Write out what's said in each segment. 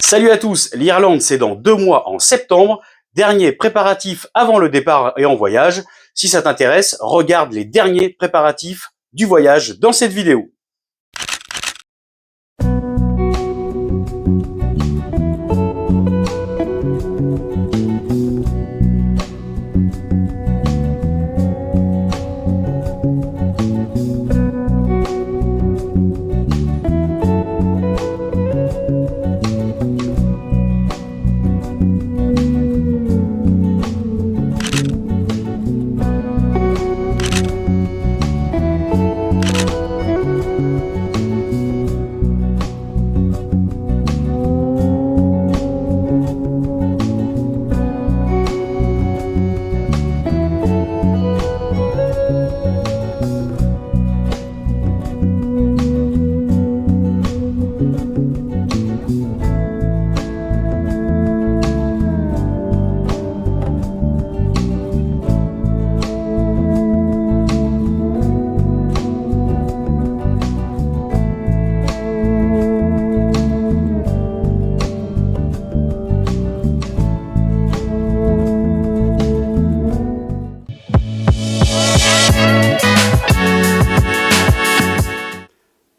Salut à tous, l'Irlande c'est dans 2 mois en septembre, dernier préparatif avant le départ et en voyage. Si ça t'intéresse, regarde les derniers préparatifs du voyage dans cette vidéo.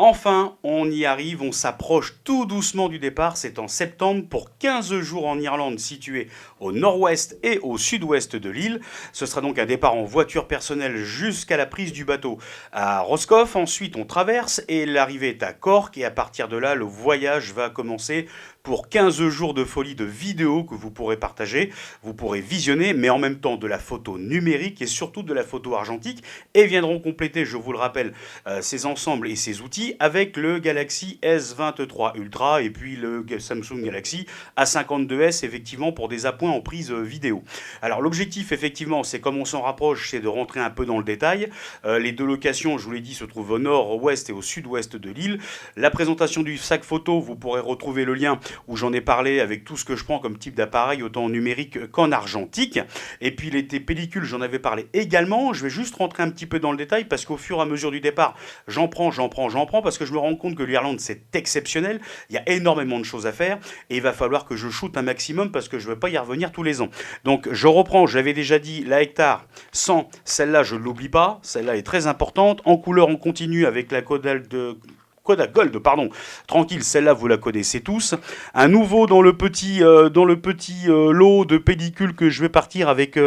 Enfin, on y arrive, on s'approche tout doucement du départ, c'est en septembre pour 15 jours en Irlande située au nord-ouest et au sud-ouest de l'île. Ce sera donc un départ en voiture personnelle jusqu'à la prise du bateau à Roscoff, ensuite on traverse et l'arrivée est à Cork et à partir de là le voyage va commencer pour 15 jours de folie de vidéos que vous pourrez partager, vous pourrez visionner, mais en même temps de la photo numérique et surtout de la photo argentique et viendront compléter, je vous le rappelle, ces ensembles et ces outils avec le Galaxy S23 Ultra et puis le Samsung Galaxy A52s effectivement pour des appoints en prise vidéo. Alors l'objectif effectivement c'est comme on s'en rapproche, c'est de rentrer un peu dans le détail. Les deux locations, je vous l'ai dit, se trouvent au nord, au ouest et au sud-ouest de l'île. La présentation du sac photo, vous pourrez retrouver le lien où j'en ai parlé avec tout ce que je prends comme type d'appareil, autant en numérique qu'en argentique. Et puis les pellicules, j'en avais parlé également. Je vais juste rentrer un petit peu dans le détail parce qu'au fur et à mesure du départ, j'en prends, parce que je me rends compte que l'Irlande, c'est exceptionnel. Il y a énormément de choses à faire et il va falloir que je shoote un maximum parce que je ne vais pas y revenir tous les ans. Donc je reprends, j'avais déjà dit la hectare 100, celle-là je ne l'oublie pas, celle-là est très importante. En couleur, on continue avec la Kodak de Kodak Gold, pardon, tranquille, celle-là vous la connaissez tous. Un nouveau dans le petit, lot de pellicules que je vais partir avec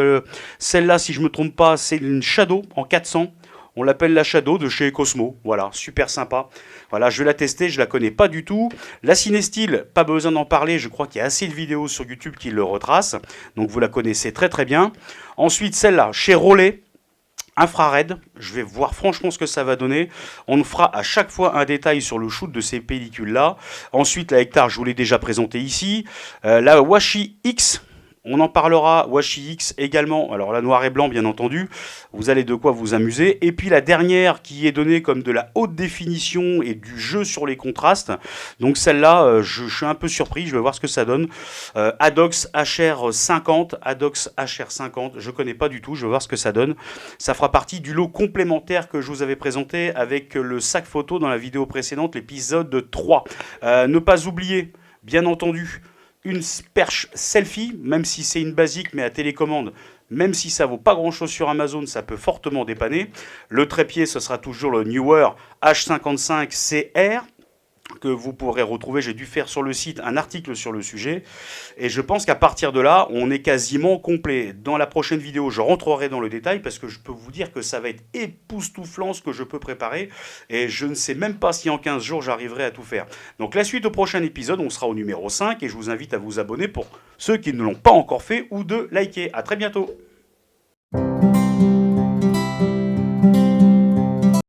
celle-là, si je me trompe pas, c'est une Shadow en 400. On l'appelle la Shadow de chez Cosmo. Voilà, super sympa. Voilà, je vais la tester, je la connais pas du tout. La Cinestyle, pas besoin d'en parler, je crois qu'il y a assez de vidéos sur YouTube qui le retracent. Donc vous la connaissez très très bien. Ensuite, celle-là, chez Rollet, infrared, je vais voir franchement ce que ça va donner. On fera à chaque fois un détail sur le shoot de ces pellicules-là. Ensuite, la hectare, je vous l'ai déjà présenté ici. La Washi X, on en parlera, Washi X également, alors la noir et blanc bien entendu, vous allez de quoi vous amuser. Et puis la dernière qui est donnée comme de la haute définition et du jeu sur les contrastes, donc celle-là je suis un peu surpris, je vais voir ce que ça donne. Adox HR50, Adox HR50, je connais pas du tout, je vais voir ce que ça donne. Ça fera partie du lot complémentaire que je vous avais présenté avec le sac photo dans la vidéo précédente, l'épisode 3. Ne pas oublier, bien entendu, une perche selfie, même si c'est une basique mais à télécommande, même si ça vaut pas grand chose sur Amazon, ça peut fortement dépanner. Le trépied, ce sera toujours le Neewer H55CR que vous pourrez retrouver. J'ai dû faire sur le site un article sur le sujet. Et je pense qu'à partir de là, on est quasiment complet. Dans la prochaine vidéo, je rentrerai dans le détail parce que je peux vous dire que ça va être époustouflant ce que je peux préparer. Et je ne sais même pas si en 15 jours, j'arriverai à tout faire. Donc la suite au prochain épisode, on sera au numéro 5 et je vous invite à vous abonner pour ceux qui ne l'ont pas encore fait ou de liker. À très bientôt.